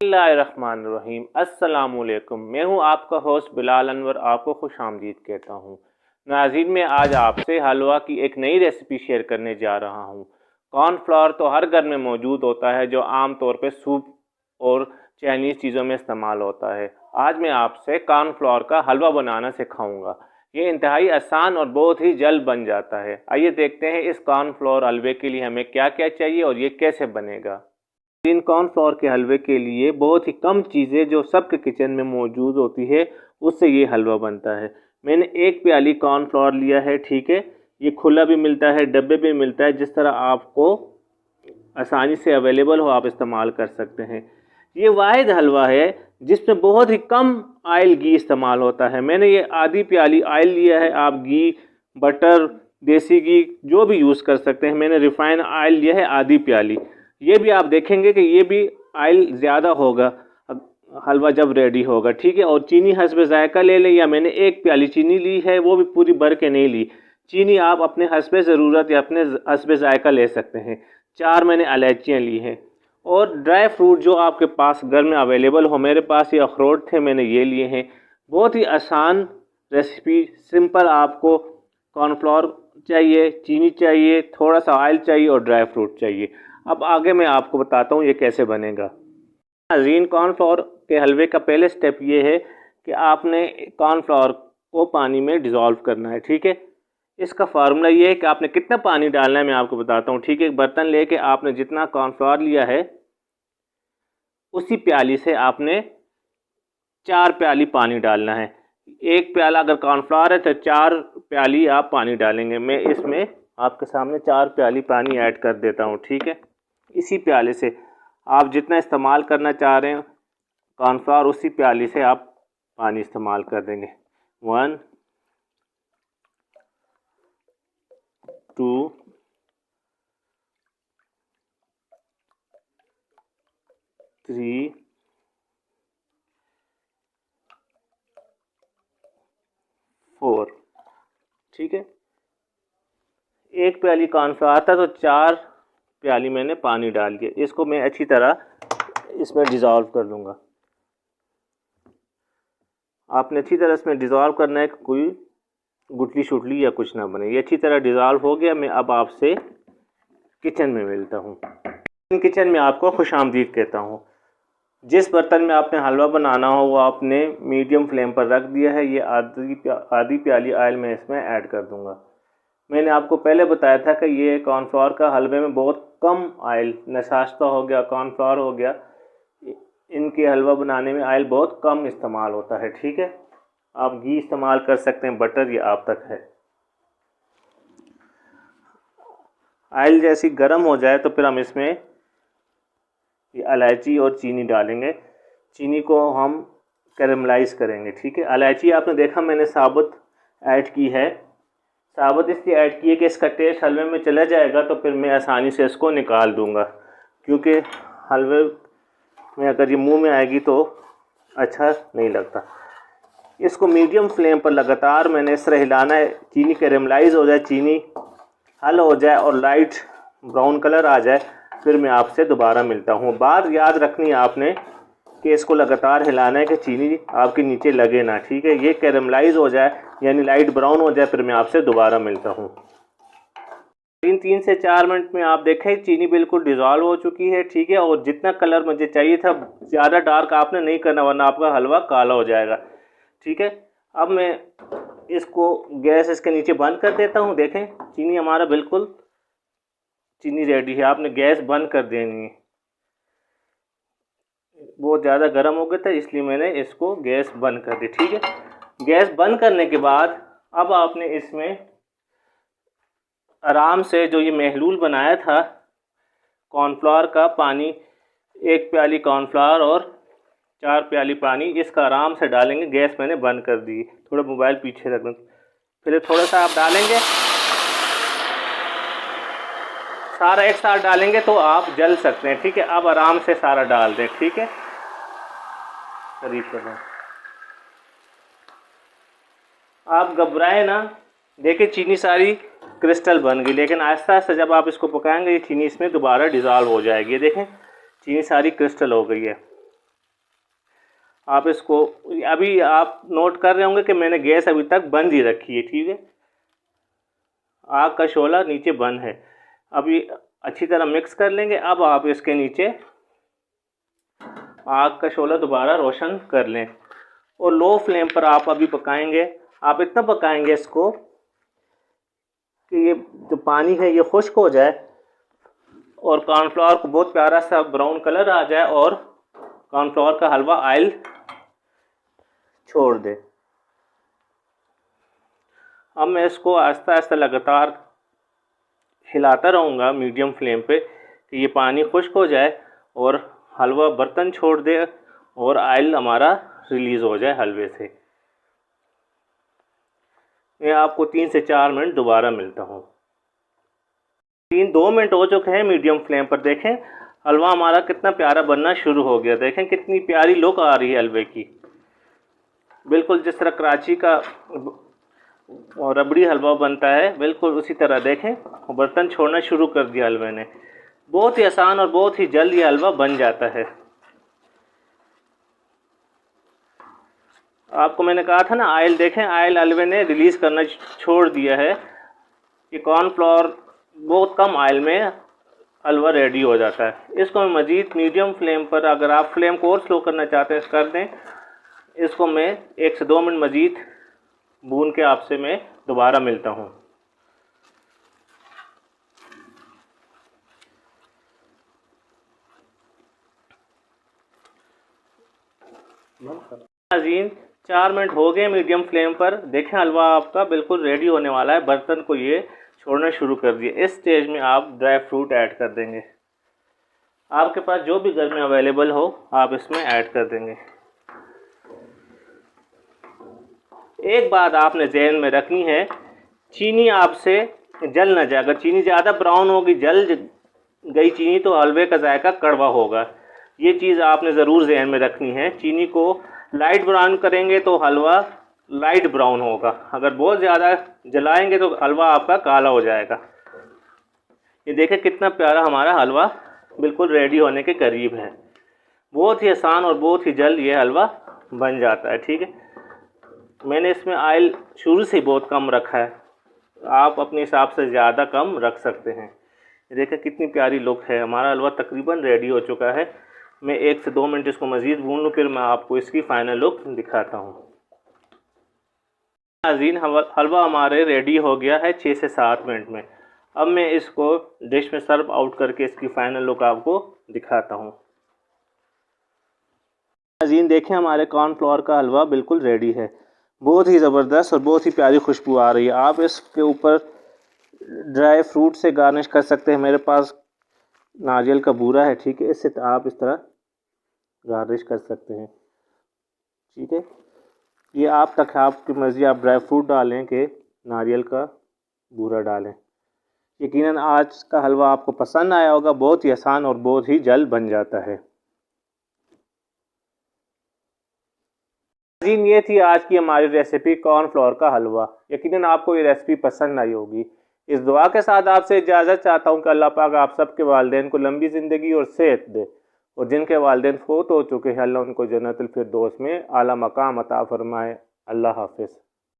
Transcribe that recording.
बिस्मिल्लाहिर्रहमानिर्रहीम। अस्सलामुअलैकुम। मैं हूं आपका होस्ट बिलाल अनवर, आपको खुश आमदीद कहता हूं। नाज़रीन, मैं आज आपसे हलवा की एक नई रेसिपी शेयर करने जा रहा हूं। कॉर्नफ्लावर तो हर घर में मौजूद होता है, जो आम तौर पे सूप और चाइनीज़ चीज़ों में इस्तेमाल होता है। आज मैं आपसे कॉर्नफ्लावर का हलवा बनाना सिखाऊंगा। ये इंतहाई आसान और बहुत ही जल्द बन जाता है। आइए देखते हैं इस कॉर्नफ्लावर हलवे के लिए हमें क्या क्या चाहिए और ये कैसे बनेगा। इन कॉर्नफ्लोर के हलवे के लिए बहुत ही कम चीज़ें जो सबके किचन में मौजूद होती है, उससे ये हलवा बनता है। मैंने एक प्याली कॉर्नफ्लोर लिया है, ठीक है। ये खुला भी मिलता है, डब्बे भी मिलता है, जिस तरह आपको आसानी से अवेलेबल हो आप इस्तेमाल कर सकते हैं। ये वाहिद हलवा है जिसमें बहुत ही कम ऑयल घी इस्तेमाल होता है। मैंने ये आधी प्याली ऑयल लिया है। आप घी, बटर, देसी घी जो भी यूज़ कर सकते हैं। मैंने रिफाइंड ऑयल लिया है आधी प्याली। ये भी आप देखेंगे कि ये भी ऑयल ज़्यादा होगा हलवा जब रेडी होगा, ठीक है। और चीनी हस्बे ज़ायका ले लें, या मैंने एक प्याली चीनी ली है, वो भी पूरी भर के नहीं ली। चीनी आप अपने हस्बे ज़रूरत या अपने हस्बे ज़ायका ले सकते हैं। 4 मैंने इलायचियाँ ली हैं। और ड्राई फ्रूट जो आपके पास घर में अवेलेबल हो, मेरे पास ये अखरोट थे, मैंने ये लिए हैं। बहुत ही आसान रेसिपी, सिंपल। आपको कॉर्नफ्लोर चाहिए, चीनी चाहिए, थोड़ा सा ऑयल चाहिए और ड्राई फ्रूट चाहिए। अब आगे मैं आपको बताता हूँ ये कैसे बनेगा। नाज़रीन, कॉर्नफ्लोर के हलवे का पहले स्टेप ये है कि आपने कॉर्नफ्लोर को पानी में डिज़ोल्व करना है, ठीक है। इसका फार्मूला ये है कि आपने कितना पानी डालना है मैं आपको बताता हूँ, ठीक है। एक बर्तन लेके आपने जितना कॉर्नफ्लोर लिया है उसी प्याली से आपने 4 प्याली पानी डालना है। एक प्याला अगर कॉर्नफ्लोर है तो 4 प्याली आप पानी डालेंगे। मैं इसमें आपके सामने 4 प्याली पानी ऐड कर देता हूँ, ठीक है। इसी प्याले से आप जितना इस्तेमाल करना चाह रहे हैं कॉर्नफ्लोर, उसी प्याली से आप पानी इस्तेमाल कर देंगे। 1 2 3 4, ठीक है। एक प्याली कॉर्नफ्लोर था तो 4 प्याली मैंने पानी डाल दिया। इसको मैं अच्छी तरह इसमें डिज़ोल्व कर लूँगा। आपने अच्छी तरह इसमें डिज़ोल्व करना है कि कोई गुठली शुटली या कुछ ना बने। ये अच्छी तरह डिज़ोल्व हो गया। मैं अब आपसे किचन में मिलता हूँ। किचन में आपको खुश आमदीद कहता हूँ। जिस बर्तन में आपने हलवा बनाना हो वो आपने मीडियम फ्लेम पर रख दिया है। ये आधी प्याली ऑयल मैं इसमें ऐड कर दूँगा। मैंने आपको पहले बताया था कि ये कॉर्नफ्लोर का हलवे में बहुत कम ऑयल, नशास्ता हो गया, कॉर्नफ्लोर हो गया, इनके हलवा बनाने में ऑयल बहुत कम इस्तेमाल होता है, ठीक है। आप घी इस्तेमाल कर सकते हैं, बटर, ये आप तक है। ऑयल जैसी गर्म हो जाए तो फिर हम इसमें ये इलायची और चीनी डालेंगे। चीनी को हम कैरमलाइज़ करेंगे, ठीक है। इलायची आपने देखा मैंने साबुत ऐड की है। साबुत इसलिए ऐड की है कि इसका टेस्ट हलवे में चला जाएगा तो फिर मैं आसानी से इसको निकाल दूंगा, क्योंकि हलवे में अगर ये मुंह में आएगी तो अच्छा नहीं लगता। इसको मीडियम फ्लेम पर लगातार मैंने इस तरह हिलाना है। चीनी कैरमलाइज़ हो जाए, चीनी हल हो जाए और लाइट ब्राउन कलर आ जाए, फिर मैं आपसे दोबारा मिलता हूँ। बात याद रखनी है आपने कि इसको लगातार हिलाना है कि चीनी आपके नीचे लगे ना, ठीक है। ये कैरमलाइज़ हो जाए यानी लाइट ब्राउन हो जाए, फिर मैं आपसे दोबारा मिलता हूँ। 3 से 4 मिनट में आप देखें चीनी बिल्कुल डिज़ोल्व हो चुकी है, ठीक है। और जितना कलर मुझे चाहिए था, ज़्यादा डार्क आपने नहीं करना वरना आपका हलवा काला हो जाएगा, ठीक है। अब मैं इसको गैस इसके नीचे बंद कर देता हूँ। देखें चीनी हमारा बिल्कुल चीनी रेडी है। आपने गैस बंद कर देनी है। बहुत ज़्यादा गर्म हो गया था इसलिए मैंने इसको गैस बंद कर दी, ठीक है। गैस बंद करने के बाद अब आपने इसमें आराम से जो ये महलूल बनाया था कॉर्नफ्लोर का पानी, 1 प्याली कॉर्नफ्लोर और 4 प्याली पानी, इसका आराम से डालेंगे। गैस मैंने बंद कर दी। थोड़ा मोबाइल पीछे रख, फिर थोड़ा सा आप डालेंगे, सारा एक साथ डालेंगे तो आप जल सकते हैं, ठीक है। अब आराम से सारा डाल दें, ठीक है। करीब करना, आप घबराएं ना। देखिए चीनी सारी क्रिस्टल बन गई, लेकिन आहिस्ता आहिस्ता जब आप इसको पकाएंगे ये चीनी इसमें दोबारा डिज़ोल्व हो जाएगी। देखें चीनी सारी क्रिस्टल हो गई है। आप इसको अभी आप नोट कर रहे होंगे कि मैंने गैस अभी तक बंद ही रखी है, ठीक है। आग का शोला नीचे बंद है। अभी अच्छी तरह मिक्स कर लेंगे। अब आप इसके नीचे आग का शोला दोबारा रोशन कर लें और लो फ्लेम पर आप अभी पकाएंगे। आप इतना पकाएंगे इसको कि ये जो पानी है ये खुश्क हो जाए और कॉर्नफ्लावर को बहुत प्यारा सा ब्राउन कलर आ जाए और कॉर्नफ्लावर का हलवा ऑयल छोड़ दे। अब मैं इसको आहिस्ता आहिस्ता लगातार हिलाता रहूँगा मीडियम फ्लेम पे कि ये पानी खुश्क हो जाए और हलवा बर्तन छोड़ दे और ऑयल हमारा रिलीज़ हो जाए हलवे से। मैं आपको 3 से 4 मिनट दोबारा मिलता हूँ। 2 मिनट हो चुके हैं मीडियम फ्लेम पर। देखें हलवा हमारा कितना प्यारा बनना शुरू हो गया। देखें कितनी प्यारी लुक आ रही है हलवे की, बिल्कुल जिस तरह कराची का और रबड़ी हलवा बनता है बिल्कुल उसी तरह। देखें बर्तन छोड़ना शुरू कर दिया हलवे ने। बहुत ही आसान और बहुत ही जल्द ये हलवा बन जाता है। आपको मैंने कहा था ना ऑयल, देखें ऑयल हलवे ने रिलीज़ करना छोड़ दिया है कि कॉर्नफ्लोर बहुत कम ऑयल में हलवा रेडी हो जाता है। इसको मैं मज़ीद मीडियम फ्लेम पर, अगर आप फ्लेम को और स्लो करना चाहते हैं कर दें। इसको मैं 1 से 2 मिनट मज़ीद भून के आपसे मैं दोबारा मिलता हूँ। नाज़रीन 4 मिनट हो गए मीडियम फ्लेम पर। देखें हलवा आपका बिल्कुल रेडी होने वाला है। बर्तन को ये छोड़ना शुरू कर दिए। इस स्टेज में आप ड्राई फ्रूट ऐड कर देंगे। आपके पास जो भी घर में अवेलेबल हो आप इसमें ऐड कर देंगे। एक बात आपने जहन में रखनी है, चीनी आपसे जल न जाए। अगर चीनी ज़्यादा ब्राउन होगी, जल गई चीनी, तो हलवे का जायका कड़वा होगा। ये चीज़ आपने ज़रूर जहन में रखनी है। चीनी को लाइट ब्राउन करेंगे तो हलवा लाइट ब्राउन होगा। अगर बहुत ज़्यादा जलाएंगे तो हलवा आपका काला हो जाएगा। ये देखें कितना प्यारा हमारा हलवा बिल्कुल रेडी होने के करीब है। बहुत ही आसान और बहुत ही जल्द ये हलवा बन जाता है, ठीक है। मैंने इसमें ऑयल शुरू से बहुत कम रखा है, आप अपने हिसाब से ज़्यादा कम रख सकते हैं। देखिए कितनी प्यारी लुक है। हमारा हलवा तकरीबन रेडी हो चुका है। मैं 1 से 2 मिनट इसको मज़ीद भून लूँ, फिर मैं आपको इसकी फ़ाइनल लुक दिखाता हूँ। नाज़रीन हलवा हमारे रेडी हो गया है 6 से 7 मिनट में। अब मैं इसको डिश में सर्व आउट करके इसकी फ़ाइनल लुक आपको दिखाता हूँ। नाज़रीन देखें हमारे कॉर्नफ्लोर का हलवा बिल्कुल रेडी है। बहुत ही ज़बरदस्त और बहुत ही प्यारी खुशबू आ रही है। आप इसके ऊपर ड्राई फ्रूट से गार्निश कर सकते हैं। मेरे पास नारियल का बूरा है, ठीक है, इससे आप इस तरह गार्निश कर सकते हैं, ठीक है। ये आप तक आपकी मर्ज़ी, आप ड्राई फ्रूट डालें कि नारियल का बूरा डालें। यकीनन आज का हलवा आपको पसंद आया होगा। बहुत ही आसान और बहुत ही जल्द बन जाता है। नाज़रीन ये थी आज की हमारी रेसिपी कॉर्नफ्लोर का हलवा। यकीनन आपको ये रेसिपी पसंद आई होगी। इस दुआ के साथ आपसे इजाज़त चाहता हूँ कि अल्लाह पाक आप सबके वालिदैन को लंबी ज़िंदगी और सेहत दे, और जिनके वालिदैन फ़ौत हो चुके हैं अल्लाह उनको जन्नतुल फिरदौस में आला मकाम अता फ़रमाए। अल्लाह हाफ़िज़।